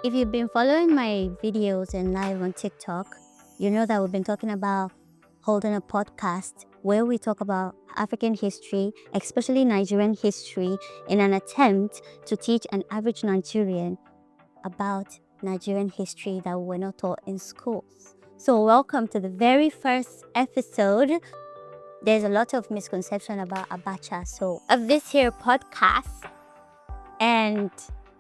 If you've been following my videos and live on TikTok, you know that we've been talking about holding a podcast where we talk about African history, especially Nigerian history, in an attempt to teach an average Nigerian about Nigerian history that we're not taught in schools. So welcome to the very first episode. There's a lot of misconception about Abacha, so of this here podcast. And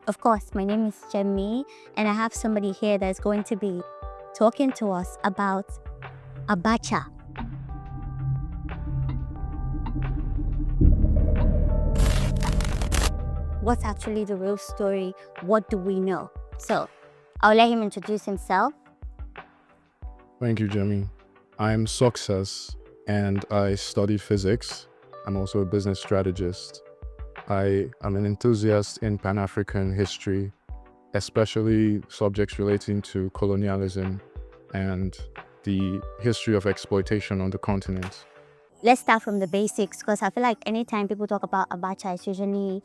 of course, my name is Jemmy, and I have somebody here that's going to be talking to us about Abacha. What's actually the real story? What do we know? So I'll let him introduce himself. Thank you, Jemmy. I'm Success and I study physics. I'm also a business strategist. I am an enthusiast in Pan-African history, especially subjects relating to colonialism and the history of exploitation on the continent. Let's start from the basics, because I feel like anytime people talk about Abacha, it's usually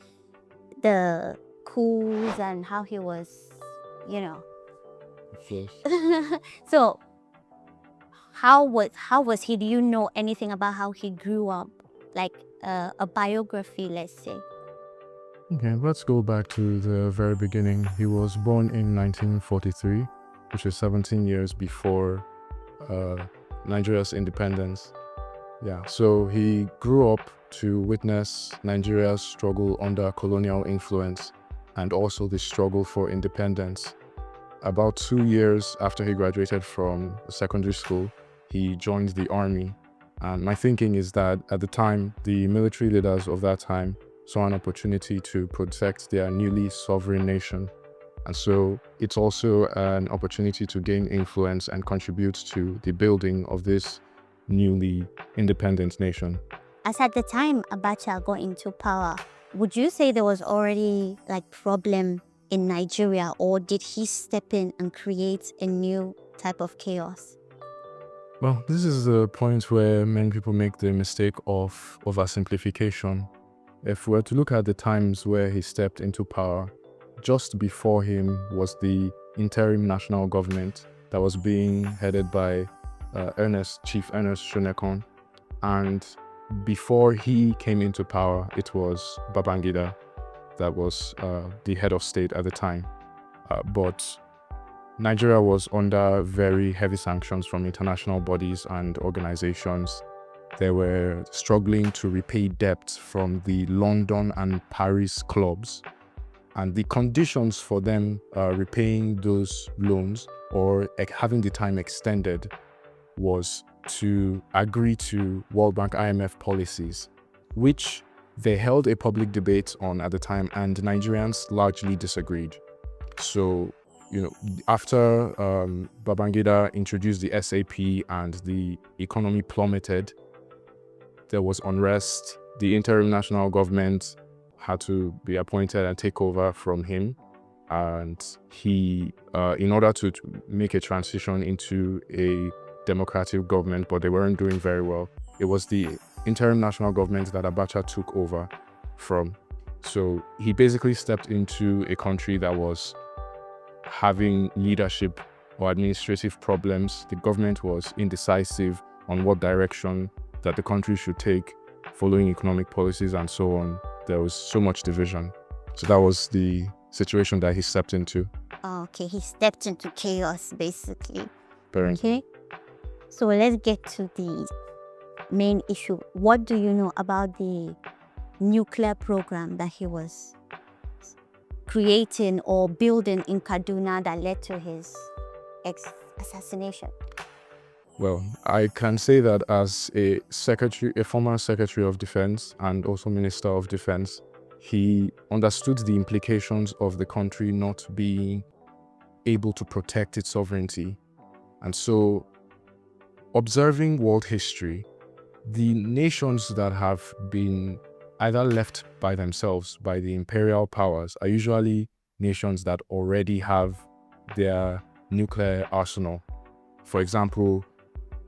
the coups and how he was, Yes. So how was he? Do you know anything about how he grew up? Like a biography, let's say. Okay, let's go back to the very beginning. He was born in 1943, which is 17 years before Nigeria's independence. Yeah, so he grew up to witness Nigeria's struggle under colonial influence and also the struggle for independence. About 2 years after he graduated from secondary school, he joined the army. And my thinking is that at the time, the military leaders of that time saw an opportunity to protect their newly sovereign nation. And so it's also an opportunity to gain influence and contribute to the building of this newly independent nation. As at the time Abacha got into power, would you say there was already like problem in Nigeria, or did he step in and create a new type of chaos? Well, this is the point where many people make the mistake of oversimplification. If we were to look at the times where he stepped into power, just before him was the interim national government that was being headed by Chief Ernest Shonekon. And before he came into power, it was Babangida that was the head of state at the time. But Nigeria was under very heavy sanctions from international bodies and organizations. They were struggling to repay debts from the London and Paris clubs. And the conditions for them repaying those loans or having the time extended was to agree to World Bank IMF policies, which they held a public debate on at the time, and Nigerians largely disagreed. So, after Babangida introduced the SAP and the economy plummeted, there was unrest. The interim national government had to be appointed and take over from him. And he, in order to make a transition into a democratic government, but they weren't doing very well, it was the interim national government that Abacha took over from. So he basically stepped into a country that was having leadership or administrative problems. The government was indecisive on what direction that the country should take, following economic policies and so on. There was so much division. So that was the situation that he stepped into. Okay, he stepped into chaos, basically. Apparently. Okay, so let's get to the main issue. What do you know about the nuclear program that he was creating or building in Kaduna that led to his assassination? Well, I can say that as a former Secretary of Defense and also Minister of Defense, he understood the implications of the country not being able to protect its sovereignty. And so, observing world history, the nations that have been either left by themselves by the imperial powers are usually nations that already have their nuclear arsenal. For example,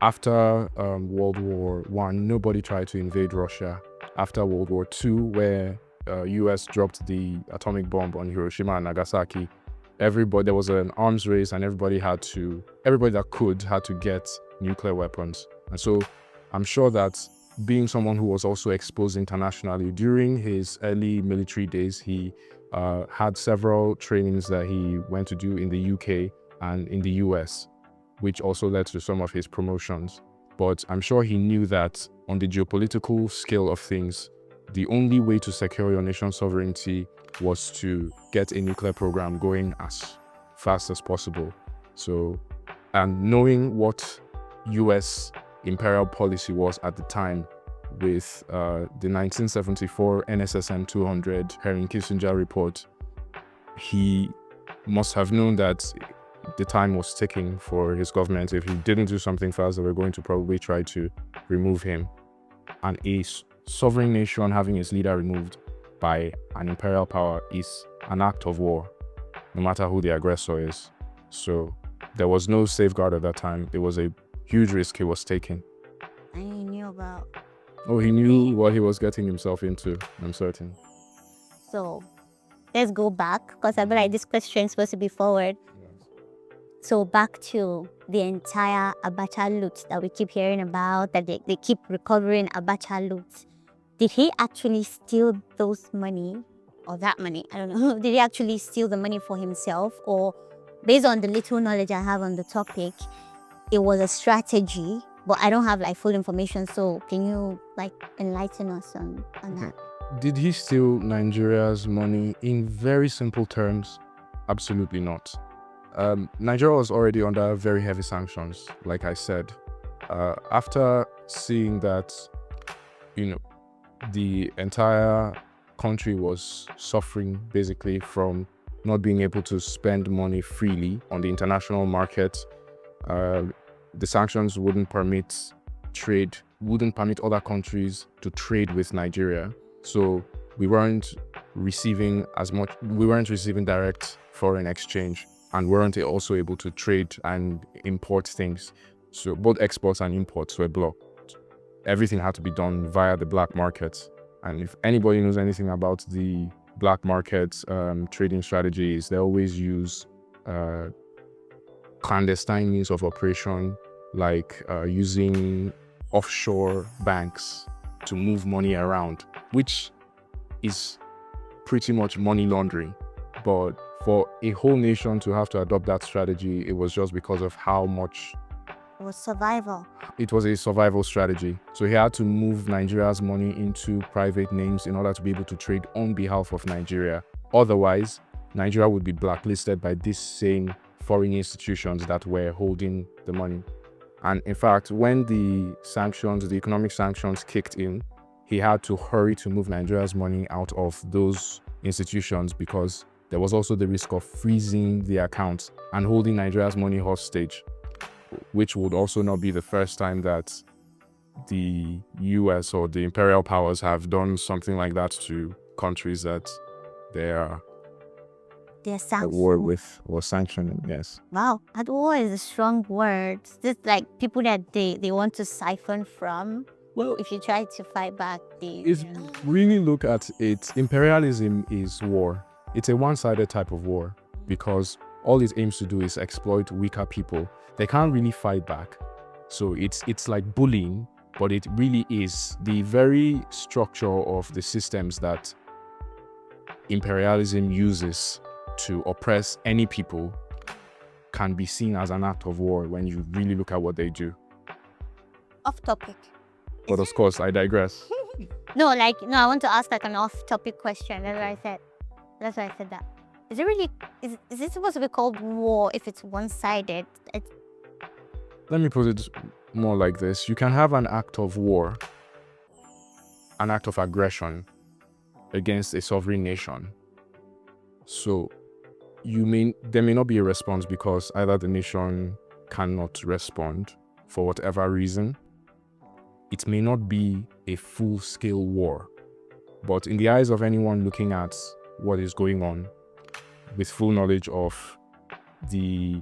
after World War I, nobody tried to invade Russia. After World War II, where US dropped the atomic bomb on Hiroshima and Nagasaki, everybody, there was an arms race, and everybody that could had to get nuclear weapons. And so I'm sure that being someone who was also exposed internationally during his early military days, he had several trainings that he went to do in the UK and in the US, which also led to some of his promotions. But I'm sure he knew that on the geopolitical scale of things, the only way to secure your nation's sovereignty was to get a nuclear program going as fast as possible. So, and knowing what US imperial policy was at the time with the 1974 NSSM 200 Henry Kissinger report, he must have known that the time was ticking for his government. If he didn't do something fast, they were going to probably try to remove him. And a sovereign nation having its leader removed by an imperial power is an act of war, no matter who the aggressor is. So there was no safeguard at that time. It was a huge risk he was taking. And he knew about. Oh, he knew what he was getting himself into, I'm certain. So let's go back, because I feel like this question is supposed to be forward. So back to the entire Abacha loot that we keep hearing about, that they keep recovering Abacha loot. Did he actually steal those money, or that money? I don't know. Did he actually steal the money for himself? Or based on the little knowledge I have on the topic, it was a strategy, but I don't have like full information. So can you like enlighten us on that? Did he steal Nigeria's money? In very simple terms, absolutely not. Nigeria was already under very heavy sanctions, like I said. After seeing that, the entire country was suffering basically from not being able to spend money freely on the international market, the sanctions wouldn't permit other countries to trade with Nigeria. So we weren't receiving direct foreign exchange, and weren't also able to trade and import things. So both exports and imports were blocked. Everything had to be done via the black market. And if anybody knows anything about the black market trading strategies, they always use clandestine means of operation, like using offshore banks to move money around, which is pretty much money laundering. But for a whole nation to have to adopt that strategy, it was just because of how much It was survival. it was a survival strategy. So he had to move Nigeria's money into private names in order to be able to trade on behalf of Nigeria. Otherwise, Nigeria would be blacklisted by these same foreign institutions that were holding the money. And in fact, when the economic sanctions kicked in, he had to hurry to move Nigeria's money out of those institutions, because there was also the risk of freezing the accounts and holding Nigeria's money hostage, which would also not be the first time that the US or the imperial powers have done something like that to countries that they are at war with or sanctioning. Yes. Wow, at war is a strong word. Just like people that they want to siphon from. Well, If you try to fight back, if really look at it, imperialism is war. It's a one-sided type of war, because all it aims to do is exploit weaker people. They can't really fight back. So it's like bullying, but it really is the very structure of the systems that imperialism uses to oppress any people can be seen as an act of war when you really look at what they do. Off topic. But of course, I digress. No, I want to ask like an off-topic question. That's why I said that. Is it really? Is it supposed to be called war if it's one-sided? Let me put it more like this. You can have an act of war, an act of aggression against a sovereign nation. So there may not be a response because either the nation cannot respond for whatever reason. It may not be a full-scale war, but in the eyes of anyone looking at what is going on with full knowledge of the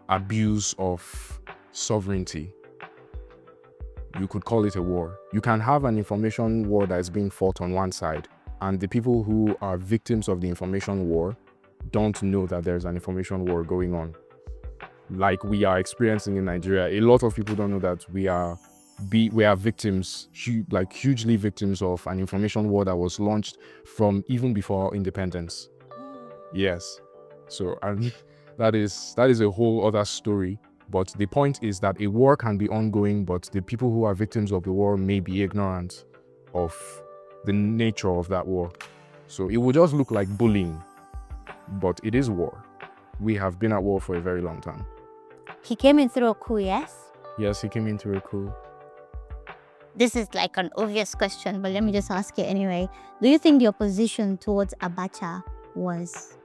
abuse of sovereignty, you could call it a war. You can have an information war that is being fought on one side, and the people who are victims of the information war don't know that there's an information war going on, like we are experiencing in Nigeria. A lot of people don't know that we are victims, hugely victims of an information war that was launched from even before independence. Yes. So, and that is a whole other story. But the point is that a war can be ongoing, but the people who are victims of the war may be ignorant of the nature of that war. So it will just look like bullying, but it is war. We have been at war for a very long time. He came in through a coup, yes? Yes, he came in through a coup. This is like an obvious question, but let me just ask it anyway. Do you think the opposition towards Abacha was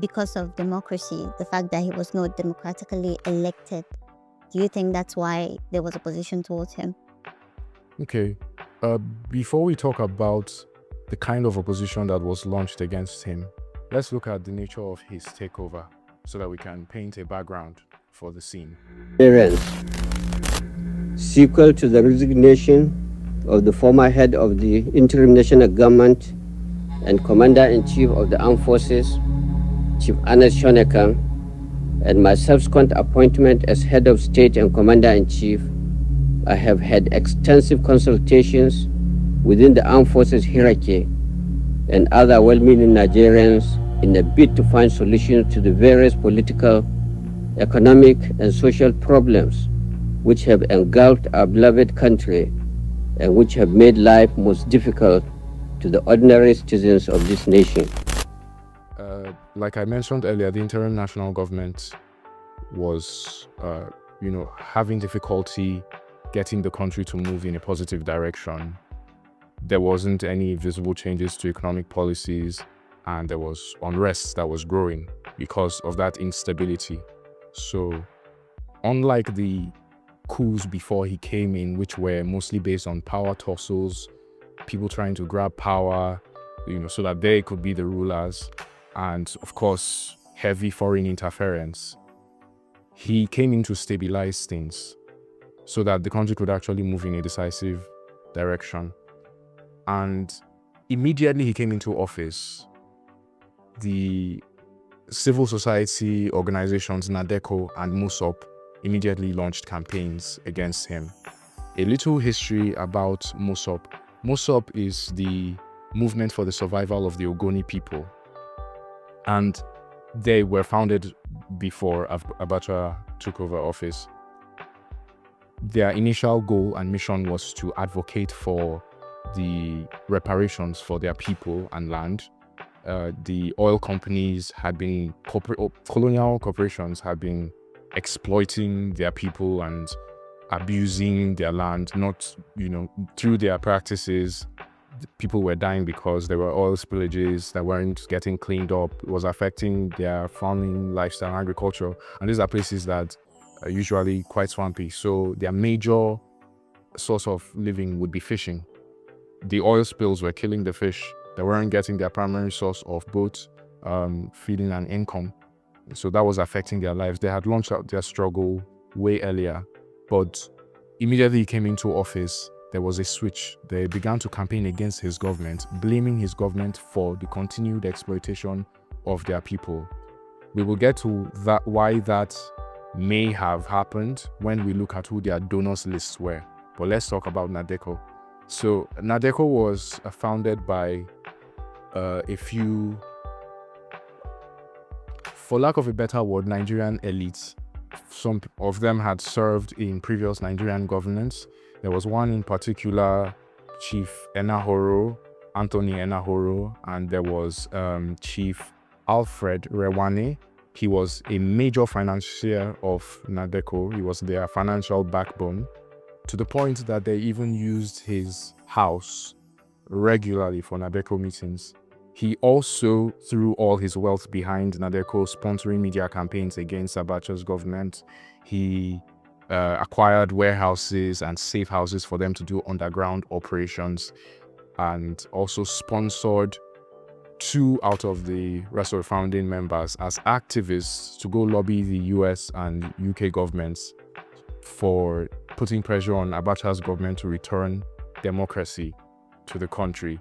because of democracy, the fact that he was not democratically elected? Do you think that's why there was opposition towards him? Okay. Before we talk about the kind of opposition that was launched against him, let's look at the nature of his takeover so that we can paint a background for the scene. Sequel to the resignation of the former head of the interim national government and commander-in-chief of the armed forces, Chief Ernest Shonekan, and my subsequent appointment as head of state and commander-in-chief, I have had extensive consultations within the armed forces hierarchy and other well-meaning Nigerians in a bid to find solutions to the various political, economic, and social problems which have engulfed our beloved country and which have made life most difficult to the ordinary citizens of this nation. Like I mentioned earlier, the interim national government was, having difficulty getting the country to move in a positive direction. There wasn't any visible changes to economic policies, and there was unrest that was growing because of that instability. So, unlike the coups before he came in, which were mostly based on power tussles, people trying to grab power, so that they could be the rulers, and of course, heavy foreign interference, he came in to stabilize things so that the country could actually move in a decisive direction. And immediately he came into office, the civil society organizations NADECO and MUSOP immediately launched campaigns against him. A little history about MUSOP. MUSOP is the movement for the survival of the Ogoni people. And they were founded before Abacha took over office. Their initial goal and mission was to advocate for the reparations for their people and land. The oil companies had been, colonial corporations had been exploiting their people and abusing their land, not, through their practices. People were dying because there were oil spillages that weren't getting cleaned up. It was affecting their farming, lifestyle, and agriculture. And these are places that are usually quite swampy. So their major source of living would be fishing. The oil spills were killing the fish. They weren't getting their primary source of both feeding and income. So that was affecting their lives. They had launched out their struggle way earlier, but immediately he came into office, there was a switch. They began to campaign against his government, blaming his government for the continued exploitation of their people. We will get to that, why that may have happened when we look at who their donors lists were. But let's talk about NADECO. So NADECO was founded by a few, for lack of a better word, Nigerian elites. Some of them had served in previous Nigerian governance. There was one in particular, Chief Enahoro, Anthony Enahoro, and there was Chief Alfred Rewane. He was a major financier of NADECO. He was their financial backbone, to the point that they even used his house regularly for NADECO meetings. He also threw all his wealth behind NADECO, sponsoring media campaigns against Abacha's government. He acquired warehouses and safe houses for them to do underground operations, and also sponsored 2 out of the rest of the founding members as activists to go lobby the US and UK governments for putting pressure on Abacha's government to return democracy to the country.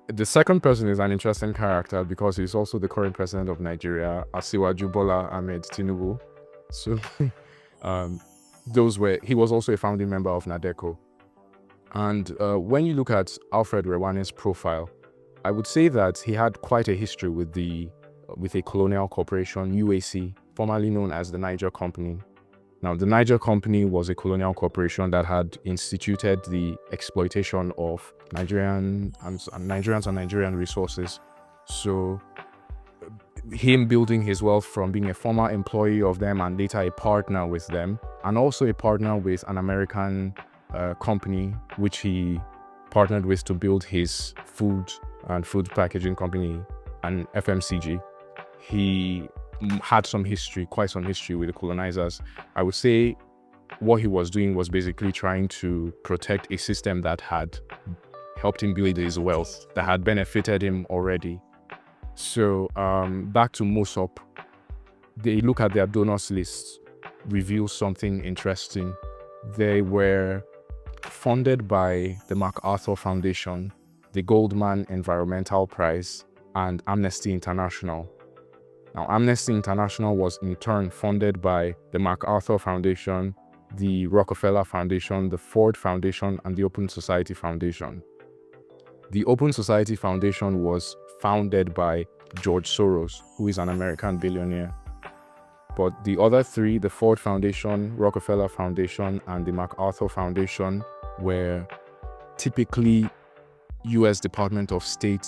The second person is an interesting character because he's also the current president of Nigeria, Asiwaju Bola Ahmed Tinubu. So he was also a founding member of NADECO. And when you look at Alfred Rewane's profile, I would say that he had quite a history with a colonial corporation, UAC, formerly known as the Niger Company. Now, the Niger Company was a colonial corporation that had instituted the exploitation of Nigerians and Nigerian resources. So, him building his wealth from being a former employee of them and later a partner with them, and also a partner with an American company, which he partnered with to build his food and food packaging company, an FMCG. He had quite some history with the colonizers. I would say what he was doing was basically trying to protect a system that had helped him build his wealth, that had benefited him already. So back to Mosop, they look at their donors lists, reveal something interesting. They were funded by the MacArthur Foundation, the Goldman Environmental Prize, and Amnesty International. Now, Amnesty International was in turn funded by the MacArthur Foundation, the Rockefeller Foundation, the Ford Foundation, and the Open Society Foundation. The Open Society Foundation was founded by George Soros, who is an American billionaire. But the other three, the Ford Foundation, Rockefeller Foundation, and the MacArthur Foundation, were typically US Department of State,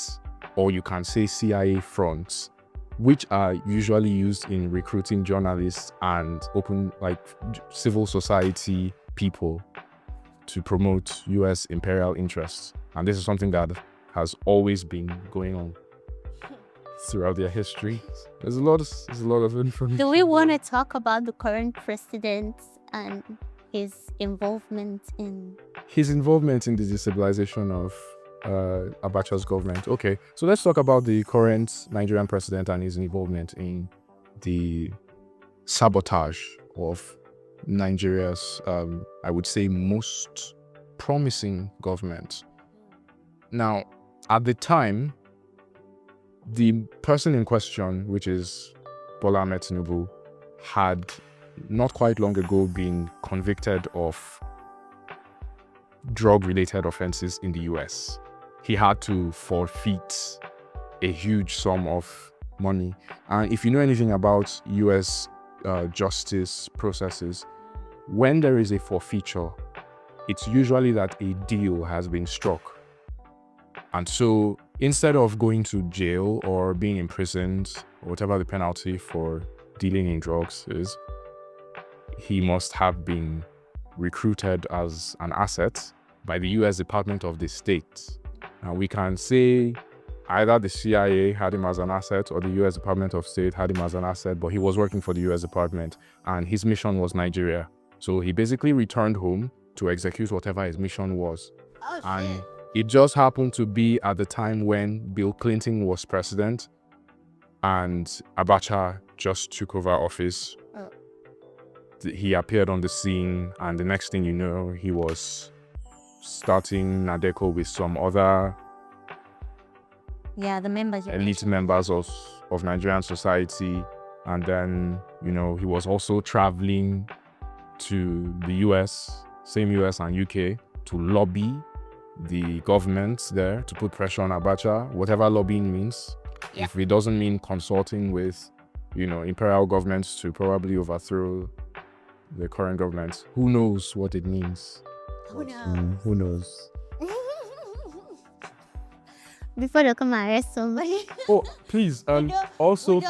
or you can say CIA fronts, which are usually used in recruiting journalists and civil society people to promote US imperial interests. And this is something that has always been going on throughout their history. There's a lot of information. Do we want to talk about the current president and his involvement in the destabilization of Abacha's government? Okay, so let's talk about the current Nigerian president and his involvement in the sabotage of Nigeria's, I would say, most promising government. Now, at the time, the person in question, which is Bola Ahmed Tinubu, had not quite long ago been convicted of drug-related offenses in the US. He had to forfeit a huge sum of money. And if you know anything about US justice processes, when there is a forfeiture, it's usually that a deal has been struck. And so instead of going to jail or being imprisoned, or whatever the penalty for dealing in drugs is, he must have been recruited as an asset by the US Department of the State. Now, we can say either the CIA had him as an asset or the US Department of State had him as an asset, but he was working for the US Department and his mission was Nigeria. So he basically returned home to execute whatever his mission was. And it just happened to be at the time when Bill Clinton was president and Abacha just took over office. He appeared on the scene, and the next thing you know, he was starting NADECO with some other the members elite members of Nigerian society. And then, he was also traveling to the US, same US and UK, to lobby the government there to put pressure on Abacha, whatever lobbying means. Yeah. If it doesn't mean consulting with, imperial governments to probably overthrow the current government, who knows what it means? Who knows? Before they come and arrest somebody. Oh, please, also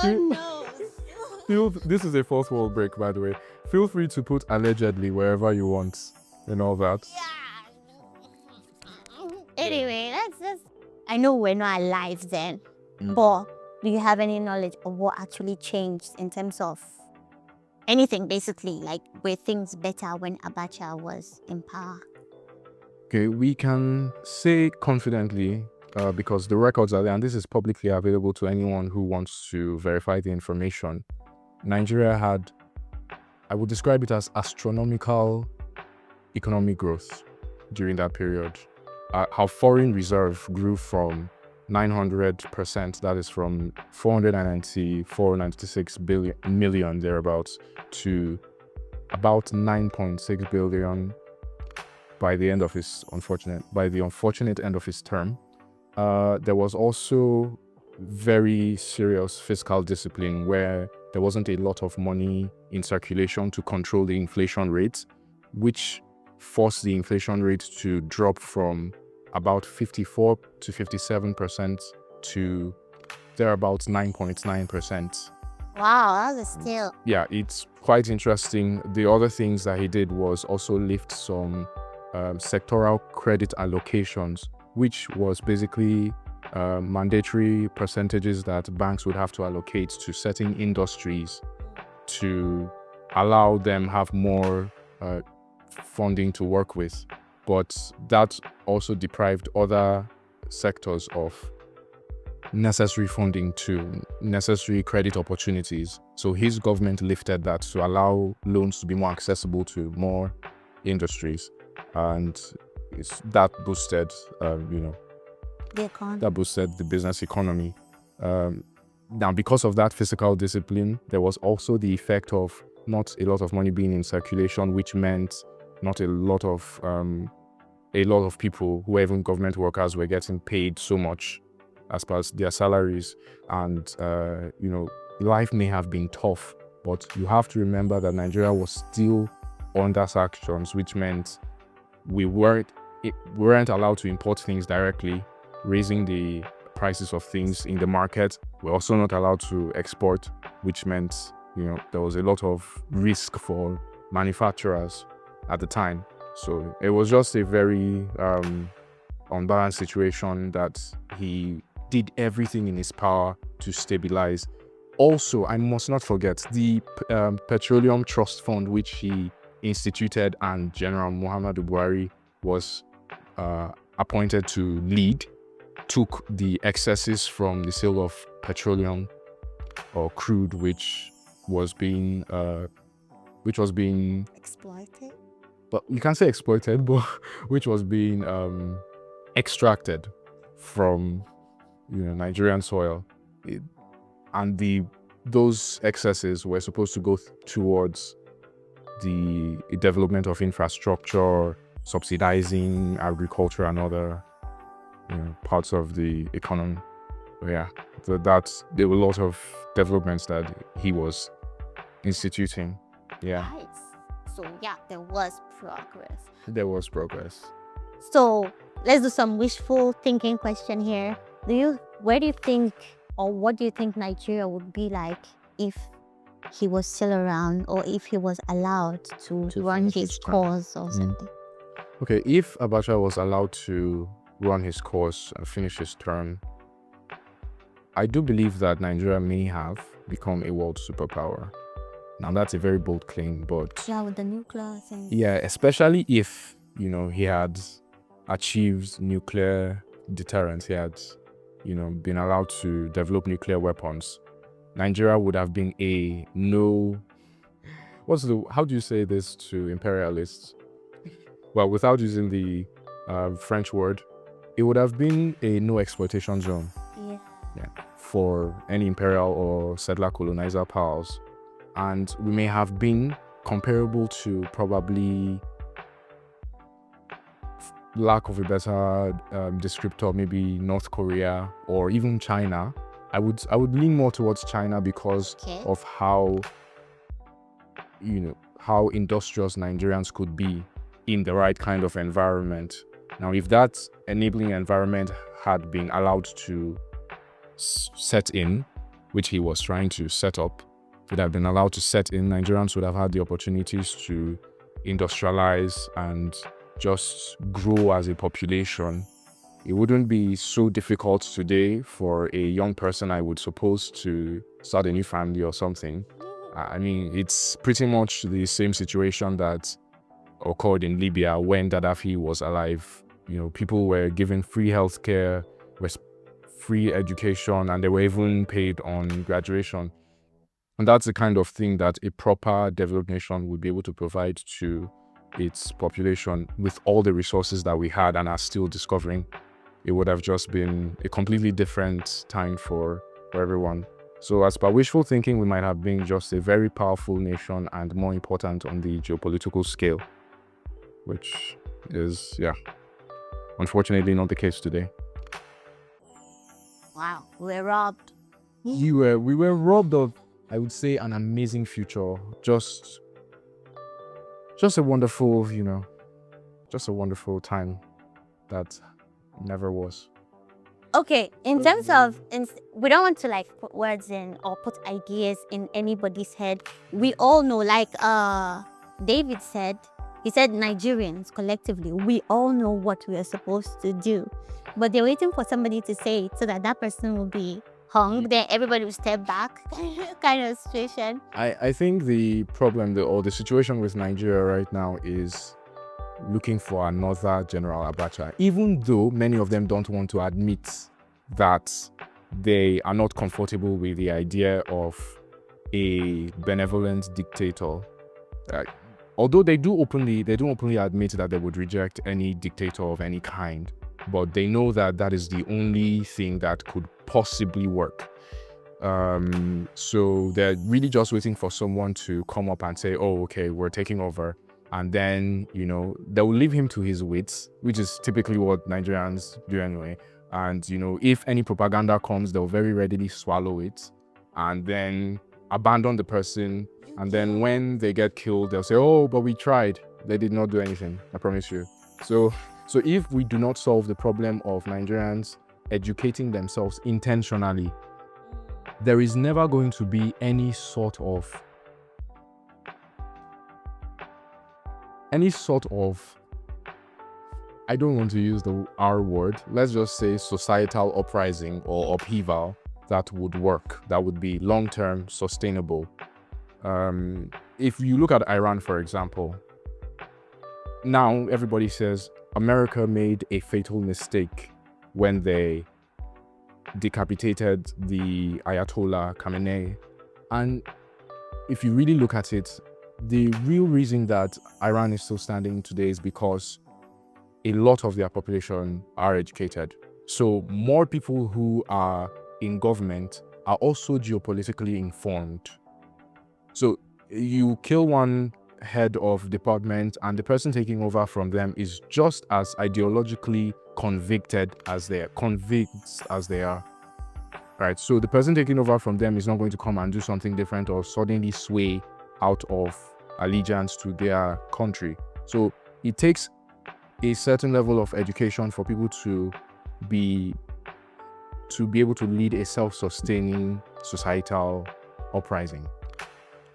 Feel this is a fourth wall break, by the way. Feel free to put allegedly wherever you want and all that. Anyway, I know we're not alive then, but do you have any knowledge of what actually changed in terms of anything, basically, like were things better when Abacha was in power? Okay, we can say confidently, because the records are there, and this is publicly available to anyone who wants to verify the information. Nigeria had, I would describe it as astronomical economic growth during that period. Our foreign reserve grew from 900%. That is from 496 million thereabouts to about 9.6 billion by the unfortunate end of his term. There was also very serious fiscal discipline where there wasn't a lot of money in circulation to control the inflation rate, which forced the inflation rate to drop from about 54 to 57% to thereabouts 9.9%. Wow, that's still. Yeah, it's quite interesting. The other things that he did was also lift some sectoral credit allocations, which was basically mandatory percentages that banks would have to allocate to certain industries to allow them have more funding to work with. But that also deprived other sectors of necessary funding to necessary credit opportunities. So his government lifted that to allow loans to be more accessible to more industries, and that boosted, The economy. that boosted the business economy. Now, because of that fiscal discipline, there was also the effect of not a lot of money being in circulation, which meant not a lot of people who were even government workers were getting paid so much as per their salaries. And, life may have been tough, but you have to remember that Nigeria was still under sanctions, which meant we weren't allowed to import things directly, raising the prices of things in the market. We're also not allowed to export, which meant, there was a lot of risk for manufacturers at the time. So it was just a very unbalanced situation that he did everything in his power to stabilize. Also, I must not forget the Petroleum Trust Fund, which he instituted and General Muhammadu Buhari was appointed to lead, took the excesses from the sale of petroleum or crude, which was being Exploited. but you can't say exploited, but which was being extracted from Nigerian soil, and those excesses were supposed to go towards the development of infrastructure, subsidizing agriculture and other parts of the economy. Yeah, so there were a lot of developments that he was instituting. Yeah, Nice. So yeah, there was progress. there was progress. So let's do some wishful thinking question here. Where do you think, or what do you think Nigeria would be like if he was still around, or if he was allowed to run finish his his term? course or something? Okay, if Abacha was allowed to run his course and finish his term, I do believe that Nigeria may have become a world superpower. Now, that's a very bold claim, but Yeah, with the nuclear thing. yeah, especially if, he had achieved nuclear deterrence, he had, been allowed to develop nuclear weapons, Nigeria would have been how do you say this to imperialists? Well, without using the French word, it would have been a no exploitation zone. Yeah. For any imperial or settler colonizer powers. And we may have been comparable to probably, lack of a better descriptor, maybe North Korea or even China. I would lean more towards China because Okay. of how industrious Nigerians could be in the right kind of environment. Now, if that enabling environment had been allowed to set in, which he was trying to set up, would have been allowed to set in, Nigerians would have had the opportunities to industrialize and just grow as a population. It wouldn't be so difficult today for a young person, I would suppose, to start a new family or something. I mean, it's pretty much the same situation that occurred in Libya when Gaddafi was alive. People were given free healthcare, free education, and they were even paid on graduation. And that's the kind of thing that a proper developed nation would be able to provide to its population with all the resources that we had and are still discovering. it would have just been a completely different time for everyone. So as per wishful thinking, we might have been just a very powerful nation and more important on the geopolitical scale, which is, unfortunately not the case today. Wow, we're robbed. We were robbed of, I would say, an amazing future. Just a wonderful, just a wonderful time that never was. Okay, in terms of, we don't want to like put words in or put ideas in anybody's head. We all know, like David said, he said Nigerians collectively, we all know what we are supposed to do. But they're waiting for somebody to say it so that that person will be hung. Then everybody will step back kind of situation. I think the problem or the situation with Nigeria right now is looking for another General Abacha, even though many of them don't want to admit that they are not comfortable with the idea of a benevolent dictator. Although they do openly admit that they would reject any dictator of any kind, but they know that that is the only thing that could possibly work. So they're really just waiting for someone to come up and say, oh, okay, we're taking over. And then, they will leave him to his wits, which is typically what Nigerians do anyway. And, if any propaganda comes, they'll very readily swallow it and then abandon the person. And then when they get killed, they'll say, oh, but we tried. They did not do anything, I promise you. So if we do not solve the problem of Nigerians educating themselves intentionally, there is never going to be any sort of, I don't want to use the R word, let's just say societal uprising or upheaval that would work, that would be long-term sustainable. If you look at Iran, for example, now everybody says America made a fatal mistake when they decapitated the Ayatollah Khamenei. And if you really look at it, the real reason that Iran is still standing today is because a lot of their population are educated. So more people who are in government are also geopolitically informed. So you kill one head of department and the person taking over from them is just as ideologically convinced as they are. Right? So the person taking over from them is not going to come and do something different or suddenly sway out of allegiance to their country. So it takes a certain level of education for people to be able to lead a self-sustaining societal uprising.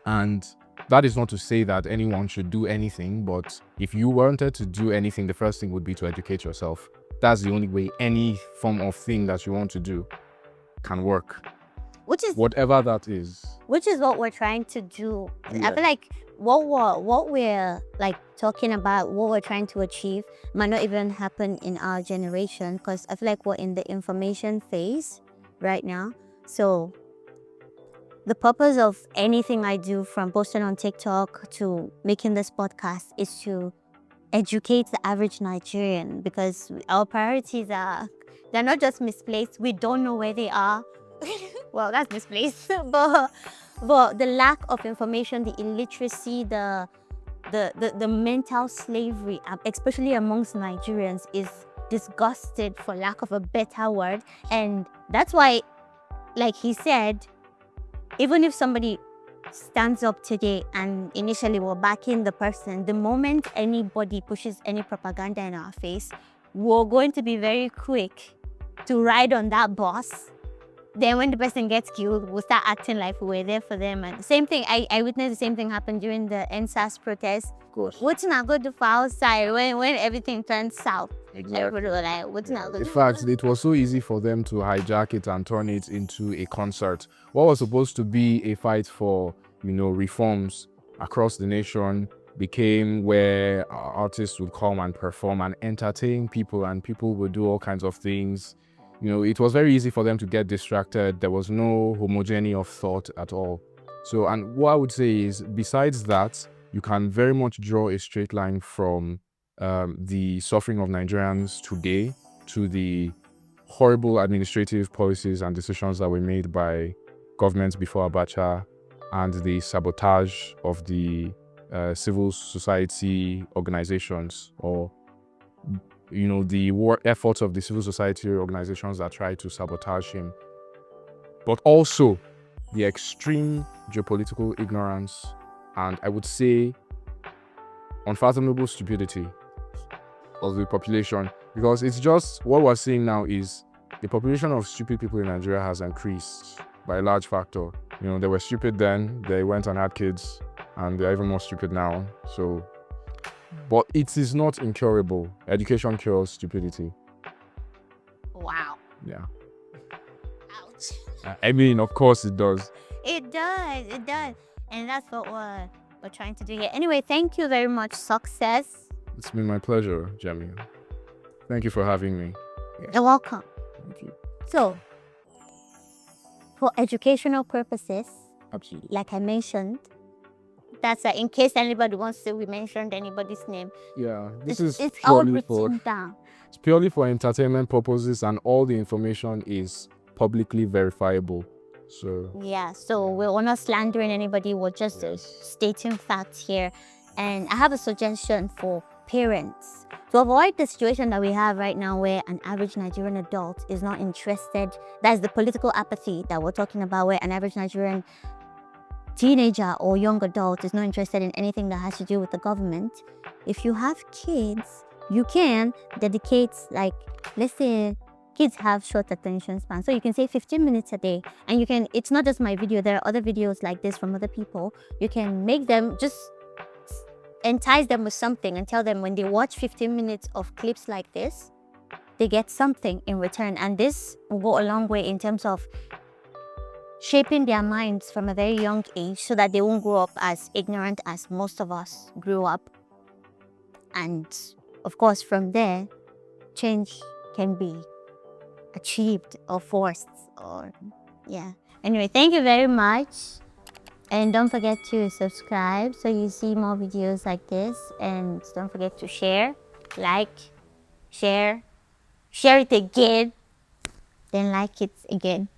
And that is not to say that anyone should do anything, but if you wanted to do anything, the first thing would be to educate yourself. That's the only way any form of thing that you want to do can work. Which is whatever that is. Which is what we're trying to do. Yeah. I feel like what we're like talking about, what we're trying to achieve might not even happen in our generation, because I feel like we're in the information phase right now. So the purpose of anything I do, from posting on TikTok to making this podcast, is to educate the average Nigerian, because our priorities they're not just misplaced, we don't know where they are. Well, that's misplaced, but the lack of information, the illiteracy, the mental slavery, especially amongst Nigerians, is disgusted, for lack of a better word. And that's why, like he said, even if somebody stands up today and initially we're backing the person, the moment anybody pushes any propaganda in our face, we're going to be very quick to ride on that bus. Then when the person gets killed, we'll start acting like we were there for them. And the same thing, I witnessed the same thing happen during the NSAS protest. Of course. What's not good to for outside when everything turned south? Exactly. Everybody was like, what's not good? In fact, it was so easy for them to hijack it and turn it into a concert. What was supposed to be a fight for, reforms across the nation became where artists would come and perform and entertain people, and people would do all kinds of things. It was very easy for them to get distracted. There was no homogeneity of thought at all. So, and what I would say is, besides that, you can very much draw a straight line from the suffering of Nigerians today to the horrible administrative policies and decisions that were made by governments before Abacha, and the sabotage of the civil society organizations, or the war efforts of the civil society organizations that try to sabotage him, but also the extreme geopolitical ignorance and, I would say, unfathomable stupidity of the population. Because it's just what we're seeing now is the population of stupid people in Nigeria has increased by a large factor. They were stupid then, they went and had kids, and they're even more stupid now. So, but it is not incurable. Education cures stupidity. Wow. Yeah. Ouch. I mean, of course it does. It does. And that's what we're trying to do here. Anyway, thank you very much. Success. It's been my pleasure, Jamie. Thank you for having me. You're welcome. Thank you. So, for educational purposes, Absolutely. like I mentioned, that's in case anybody wants to, we mentioned anybody's name. Yeah, this It's is all purely written down. it's purely for entertainment purposes, and all the information is publicly verifiable. So Yeah, so we're not slandering anybody, we're just Yes. stating facts here. And I have a suggestion for parents to avoid the situation that we have right now where an average Nigerian adult is not interested. That's the political apathy that we're talking about, where an average Nigerian teenager or young adult is not interested in anything that has to do with the government. If you have kids, you can dedicate, like, let's say kids have short attention span, so you can say 15 minutes a day, and you can, it's not just my video, there are other videos like this from other people. You can make them, just entice them with something and tell them when they watch 15 minutes of clips like this, they get something in return. And this will go a long way in terms of shaping their minds from a very young age, so that they won't grow up as ignorant as most of us grew up. And of course, from there, change can be achieved or forced, or yeah. Anyway, thank you very much. And don't forget to subscribe so you see more videos like this. And don't forget to share, like, share it again, then like it again.